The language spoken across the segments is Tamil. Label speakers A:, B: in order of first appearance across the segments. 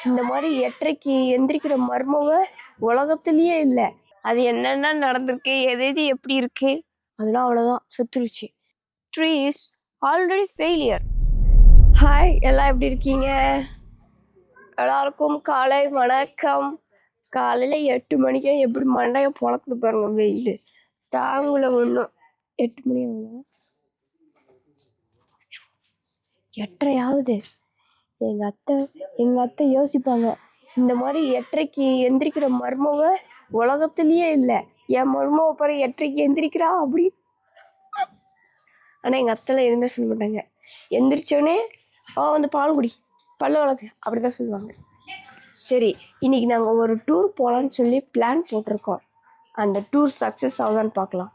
A: இந்த மாதிரி 8:30க்கு எந்திரிக்கிற மர்மவ உலகத்திலேயே இல்லை. அது என்னென்ன நடந்திருக்கு, எது எப்படி இருக்கு, அதெல்லாம் அவ்வளோதான், செத்துருச்சு. Tree is already failure. Hi, எல்லாம் எப்படி இருக்கீங்க? எல்லாருக்கும் காலை வணக்கம். காலையில் 8 மணிக்கே எப்படி மண்டையை பொழக்குது பாருங்க, வெயில் தாங்கல ஒன்றும். 8 மணி ஆகுது, 8:30 ஆகுது. எங்கள் அத்தை யோசிப்பாங்க, இந்த மாதிரி 8:30க்கு எந்திரிக்கிற மர்மவ உலகத்திலேயே இல்லை, என் மர்மவ பாரு 8:30க்கு எந்திரிக்கிறா அப்படி. ஆனால் எங்கள் அத்தைலாம் எதுவுமே சொல்ல மாட்டாங்க. எந்திரிச்சோடனே வந்து பால் குடி, பல்ல வளர்க்கு, அப்படி தான் சொல்லுவாங்க. சரி, இன்னைக்கு நாங்கள் ஒரு டூர் போகலான்னு சொல்லி பிளான் போட்டிருக்கோம். அந்த டூர் சக்ஸஸ் ஆகுதான்னு பார்க்கலாம்.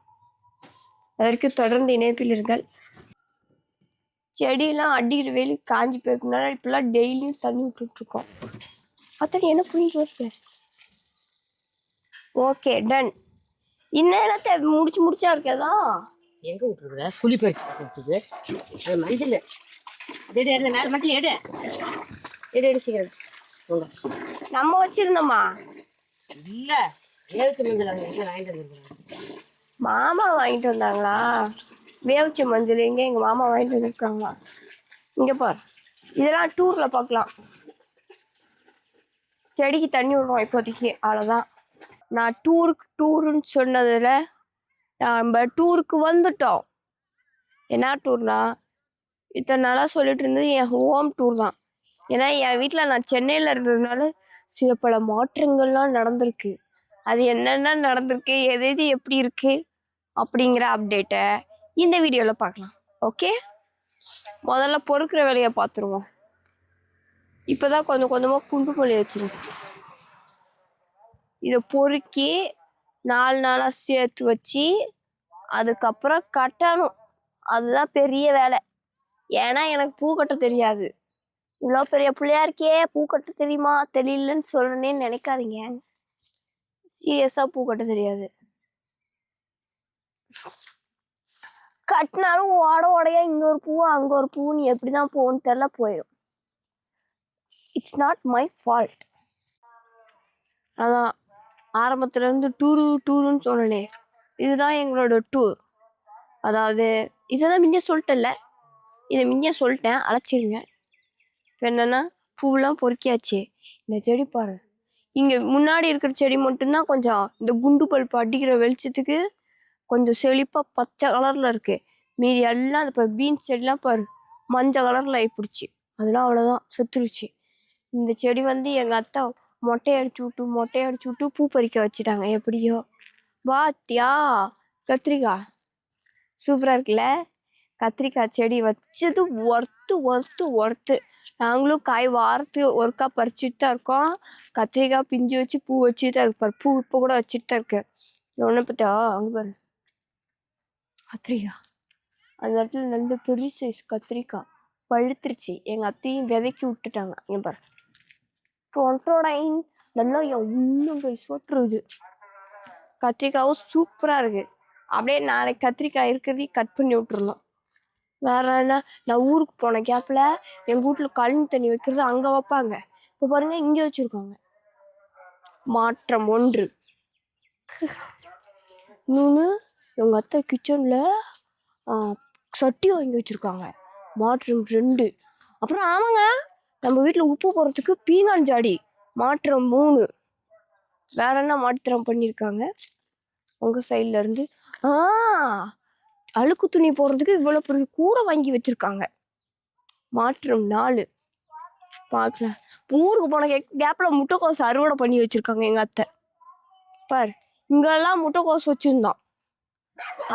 A: அதற்கு தொடர்ந்து இணைப்பில் இருங்கள். செடியெல்லாம் அடிக்கிற வெயில் காஞ்சி போயிருக்குனால இப்பெல்லாம் டெய்லியும் தண்ணி விட்டுட்ருக்கோம். அத்தனை என்ன புரிஞ்சு வருது. Okay, ton. இன்னத்தை முடிச்சா இருக்கதா?
B: எங்க விட்டுருக்குற? புளி பறிச்சு விட்டுருக்கு. மஞ்சள் எடு, 4 மஞ்சள் எடு எடு சீக்கிரம்.
A: நம்ம வச்சிருந்தோமா?
B: இல்ல, வேவிச்ச மஞ்சள் வாங்கிட்டு வந்துருக்காங்க.
A: மாமா வாங்கிட்டு வந்தாங்களா? வேவிச்ச மஞ்சள் எங்க? எங்க மாமா வாங்கிட்டு வந்துருக்காங்களா? இங்க பாரு, இதெல்லாம் டூர்ல பார்க்கலாம். செடிக்கு தண்ணி விடுவோம் இப்போதைக்கு, அவ்வளோதான். நான் டூருன்னு சொன்னதில் நம்ம டூருக்கு வந்துட்டோம். என்ன டூர்னா, இத்தனை நாளாக சொல்லிட்டு இருந்தது என் ஹோம் டூர் தான். ஏன்னா என் வீட்டில் நான் சென்னையில் இருந்ததுனால சில பல மாற்றங்கள்லாம் நடந்திருக்கு. அது என்னென்ன நடந்திருக்கு, எது எப்படி இருக்கு அப்படிங்கிற அப்டேட்டை இந்த வீடியோவில் பார்க்கலாம். ஓகே, முதல்ல பொறுக்கிற வேலையை பார்த்துருவோம். இப்போதான் கொஞ்சம் கொஞ்சமாக குண்டு மல்லி வச்சிருக்கு. இதை பொறுக்கி 4 நாளாக சேர்த்து வச்சு அதுக்கப்புறம் கட்டணும். அதுதான் பெரிய வேலை. ஏன்னா எனக்கு பூ கட்ட தெரியாது. இவ்வளோ பெரிய பிள்ளையா இருக்கே, பூ கட்ட தெரியுமா தெரியலன்னு சொல்றேன்னு நினைக்காதீங்க. சீரியஸா பூ கட்ட தெரியாது. கட்டினாலும் ஓடையா இங்க ஒரு பூ அங்க ஒரு பூ, நீ எப்படிதான் போகணும்னு தெரியல, போயிடும். It's not my fault. அதான் ஆரம்பத்துல இருந்து டூருன்னு சொன்னேனே, இதுதான் எங்களோட டூர். அதாவது இதைதான் முன்ன சொல்லிட்டேன்ல, இதை முன்ன சொல்லிட்டேன், அழைச்சிருங்க. இப்போ என்னன்னா, பூவெல்லாம் பொறுக்கியாச்சு. இந்த செடி பாரு, இங்கே முன்னாடி இருக்கிற செடி மட்டும்தான் கொஞ்சம் இந்த குண்டு பல்ப்பு அடிக்கிற வெளிச்சத்துக்கு கொஞ்சம் செழிப்பாக பச்சை கலரில் இருக்குது. மீதி எல்லாம் இப்போ பீன்ஸ் செடிலாம் பாரு மஞ்சள் கலரில் ஆகிப்பிடிச்சி, அதெல்லாம் அவ்வளோதான், செத்துருச்சு. இந்த செடி வந்து எங்கள் அத்தை மொட்டையடிச்சு விட்டு பூ பறிக்க வச்சுட்டாங்க. எப்படியோ பாத்தியா, கத்திரிக்காய் சூப்பராக இருக்குல்ல. கத்திரிக்காய் செடி வச்சது ஒர்த்து. நாங்களும் காய் வாரத்துக்கு ஒருக்கா பறிச்சுட்டு தான் இருக்கோம். கத்திரிக்காய் பிஞ்சு வச்சு பூ வச்சுட்டு தான் இருக்கு. பூ இப்போ கூட வச்சுட்டு தான் இருக்கு. ஒன்று பார்த்தா அங்கே பாரு கத்திரிக்காய், அந்த இடத்துல நல்ல பெரிய சைஸ் கத்திரிக்காய் பழுத்துருச்சு. எங்கள் அத்தையும் விதைக்கி விட்டுட்டாங்க. இங்கே பாரு நல்லா உள்ளங்கை சொட்டுருது. கத்திரிக்காயும் சூப்பராக இருக்கு. அப்படியே நாளைக்கு கத்திரிக்காய் இருக்கிறதையும் கட் பண்ணி விட்டுருந்தோம். வேற என்ன, நான் ஊருக்கு போன கேப்ல எங்க வீட்டுல கழனி தண்ணி வைக்கிறது அங்க வைப்பாங்க. இப்போ பாருங்க இங்க வச்சிருக்காங்க. மாற்றம் 1. இன்னொன்னு, எங்க அத்தை கிச்சன்ல சட்டி வாங்கி வச்சிருக்காங்க. மாற்றம் 2. அப்புறம் ஆமாங்க, நம்ம வீட்டுல உப்பு போடுறதுக்கு பீங்கான் ஜாடி. மாற்றம் 3. வேற என்ன மாற்றம் பண்ணியிருக்காங்க உங்க சைட்ல இருந்து? அழுக்கு துணி போடுறதுக்கு இவ்வளவு பெரிய கூட வாங்கி வச்சிருக்காங்க. மாற்றம் 4. பார்க்கலாம். ஊருக்கு போன கேப்ல முட்டைக்கோசு அறுவடை பண்ணி வச்சிருக்காங்க எங்க அத்தை. பார், இங்கெல்லாம் முட்டைக்கோசு வச்சிருந்தோம்,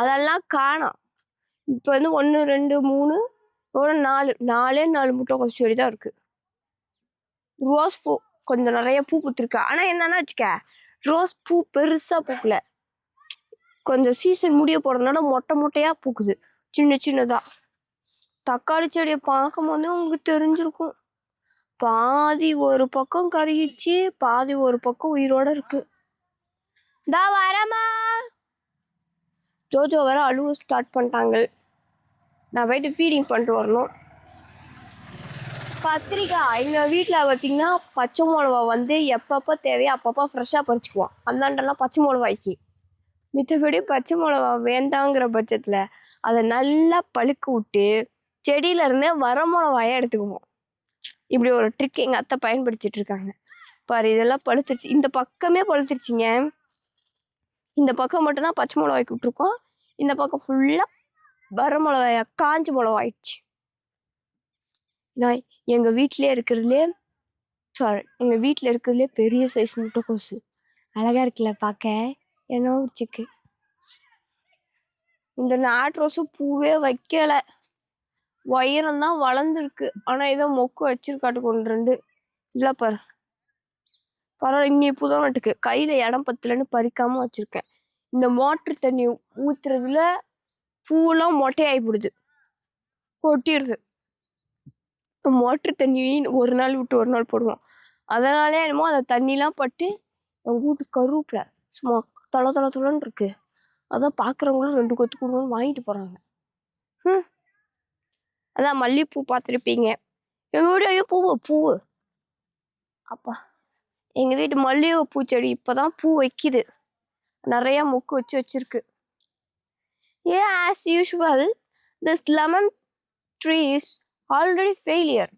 A: அதெல்லாம் காணோம். இப்போ வந்து 1 2 3 4 முட்டைக்கோசு செடி தான் இருக்கு. ரோஸ் பூ கொஞ்சம் நிறைய பூ பூத்திருக்கு. ஆனா என்னன்னா வச்சுக்க, ரோஸ் பூ பெருசா பூக்கல. கொஞ்சம் சீசன் முடிய போறதுனால மொட்டையா பூக்குது, சின்னதா. தக்காளி செடியை பார்க்கும் போது உங்களுக்கு தெரிஞ்சிருக்கும், பாதி ஒரு பக்கம் கருகிச்சு, பாதி ஒரு பக்கம் உயிரோட இருக்கு. வரமா ஜோஜோ வேற அழுவ ஸ்டார்ட் பண்ணிட்டாங்க. நான் போயிட்டு ஃபீடிங் பண்ணிட்டு வரணும். கத்திரிக்காய் எங்கள் வீட்டில் பார்த்தீங்கன்னா பச்சை மிளகா வந்து எப்பப்போ தேவையோ அப்பப்போ ஃப்ரெஷ்ஷாக பறிச்சுக்குவோம். அந்தாண்டெல்லாம் பச்சை மிளகாய்க்கு. மித்தபடி பச்சை மிளகா வேண்டாங்கிற பட்சத்தில் அதை நல்லா பழுக்க விட்டு செடியிலேருந்தே வர மிளகாயை எடுத்துக்குவோம். இப்படி ஒரு ட்ரிக் எங்கள் அத்தை பயன்படுத்திட்டு இருக்காங்க. பாரு இதெல்லாம் பழுத்துருச்சு. இந்த பக்கமே பழுத்துருச்சுங்க. இந்த பக்கம் மட்டும்தான் பச்சை மிளகாய்க்கு விட்டுருக்கோம். இந்த பக்கம் ஃபுல்லாக வர மிளகாயா காஞ்ச மிளகா ஆயிடுச்சு. நான் எங்கள் வீட்டிலே இருக்கிறதுலே பெரிய சைஸ் முட்டைக்கோசு அழகா இருக்குல்ல பார்க்க. என்ன உச்சிக்கு இந்த நாட்டு ரோஸு பூவே வைக்கல. உயரம் தான் வளர்ந்துருக்கு. ஆனால் ஏதோ மொக்கு வச்சிருக்காட்டு கொண்டு ரெண்டு இல்லை பாரு. பரவாயில்ல, இன்னி பூதான் நட்டுக்கு கையில் இடம் பத்தலன்னு பறிக்காம வச்சிருக்கேன். இந்த மோட்டர் தண்ணி ஊத்துறதுல பூவெல்லாம் மொட்டையாகிடுது, கொட்டிடுது. மோட்டர் தண்ணி ஒரு நாள் விட்டு ஒரு நாள் போடுவோம். அதனாலே என்னமோ அந்த தண்ணிலாம் பட்டு எங்கள் வீட்டு கருவேப்பில சும்மா தொலைன்னு இருக்கு. அதான் பார்க்குறவங்களும் 2 கொத்து கொடுங்கன்னு வாங்கிட்டு போகிறாங்க. அதான் மல்லிகைப்பூ பார்த்துருப்பீங்க. எங்கள் வீடு ஐயோ பூவு அப்பா எங்கள் வீட்டு மல்லிகை பூச்செடி இப்போ தான் பூ வைக்குது. நிறையா மொக்கு வச்சிருக்கு. As usual this lemon tree is already failure.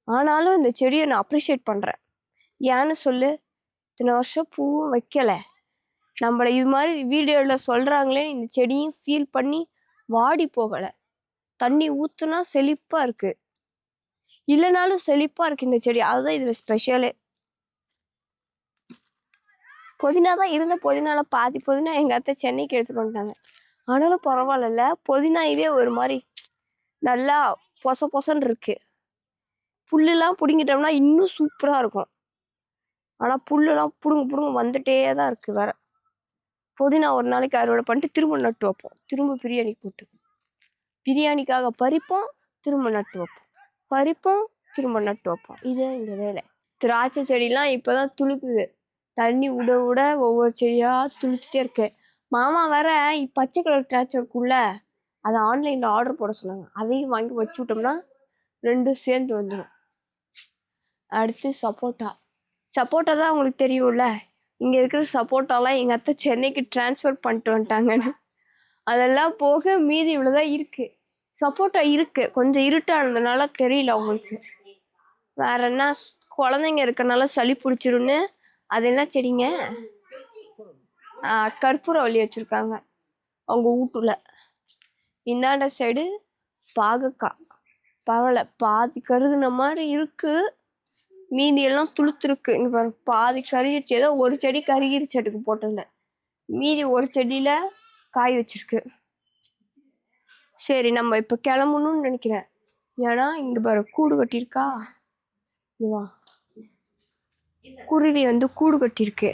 A: ஆனாலும் இந்த செடியை நான் அப்ரிஷியேட் பண்ணுறேன். ஏன்னு சொல்லு, இத்தனை வருஷம் பூவும் வைக்கலை. நம்மளை இது மாதிரி வீடியோவில் சொல்கிறாங்களே, இந்த செடியும் ஃபீல் பண்ணி வாடி போகலை. தண்ணி ஊற்றுனா செழிப்பாக இருக்குது, இல்லைனாலும் செழிப்பாக இருக்குது இந்த செடி. அதுதான் இதில் ஸ்பெஷலே. புதினா தான் இருந்த புதினால பாதி புதினா எங்கள் அத்தை சென்னைக்கு எடுத்துகிட்டு வந்துட்டாங்க. ஆனாலும் பரவாயில்ல, புதினா இதே ஒரு மாதிரி நல்லா பொசன்னு இருக்கு. புல்லுலாம் பிடுங்கிட்டோம்னா இன்னும் சூப்பராக இருக்கும். ஆனால் புல்லுலாம் பிடுங்க வந்துட்டே தான் இருக்குது. வேற புதினா ஒரு நாளைக்கு அறுவடை பண்ணிட்டு திரும்ப நட்டு வைப்போம். திரும்ப பிரியாணிக்கு போட்டு பிரியாணிக்காக பறிப்போம், திரும்ப நட்டு வைப்போம், பறிப்போம், திரும்ப நட்டு வைப்போம். இதே எங்கள் வேலை. திராட்சை செடிலாம் இப்போ தான் துளுக்குது. தண்ணி விட ஒவ்வொரு செடியாக துளுத்துட்டே இருக்கு. மாமா வேற பச்சை கலர் திராட்சை இருக்குல்ல, அதை ஆன்லைனில் ஆர்டர் போட சொன்னாங்க. அதையும் வாங்கி வச்சு விட்டோம்னா 2 சேர்ந்து வந்துடும். அடுத்து சப்போட்டா தான் உங்களுக்கு தெரியும்ல. இங்கே இருக்கிற சப்போட்டாலாம் எங்கள் அத்தை சென்னைக்கு டிரான்ஸ்ஃபர் பண்ணிட்டு வந்துட்டாங்கன்னு. அதெல்லாம் போக மீதி இவ்வளோதான் இருக்குது. சப்போட்டா இருக்குது, கொஞ்சம் இருட்டானதுனால தெரியல அவங்களுக்கு. வேற என்ன, குழந்தைங்க இருக்கனால சளி பிடிச்சிருன்னு அது என்ன செடிங்க, கற்பூரவள்ளி வச்சுருக்காங்க அவங்க வீட்டுல. இந்தாண்ட சைடு பாகக்காய் பரவாயில்ல, பாதி கருகுன மாதிரி இருக்கு, மீதியெல்லாம் துளுத்துருக்கு. இங்கே பாரு, பாதி கருகிடுச்சு. ஏதோ ஒரு செடி கருகிருச்சு அதுக்கு போட்டதில்ல, மீதி ஒரு செடியில் காய் வச்சிருக்கு. சரி, நம்ம இப்போ கிளம்பணும்னு நினைக்கிறேன். ஏன்னா இங்கே பாரு கூடு கட்டியிருக்கா. இதுவா குருவி வந்து கூடு கட்டியிருக்கு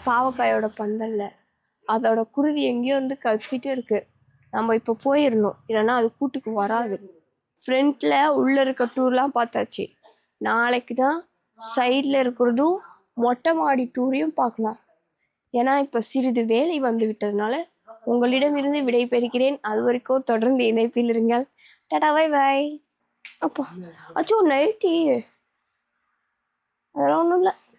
A: பாவக்காயோட பந்தல்ல. அதோட குருவி எங்கேயோ வந்து கத்திட்டு இருக்கு. நம்ம இப்போ போயிடணும், இல்லைன்னா அது கூட்டுக்கு வராது. ஃப்ரண்ட்ல உள்ள இருக்க டூர்லாம் பார்த்தாச்சு. நாளைக்கு தான் சைடில் இருக்கிறதும் மொட்டை மாடி டூரையும் பார்க்கலாம். ஏன்னா இப்போ சிறிது வேலை வந்து விட்டதுனால உங்களிடமிருந்து விடைபெறுகிறேன். அது வரைக்கும் தொடர்ந்து இணைப்பில் இருங்கள். Tata, bye bye. அப்பா அச்சோ நைட்டி, அதெல்லாம் ஒன்றும் இல்லை.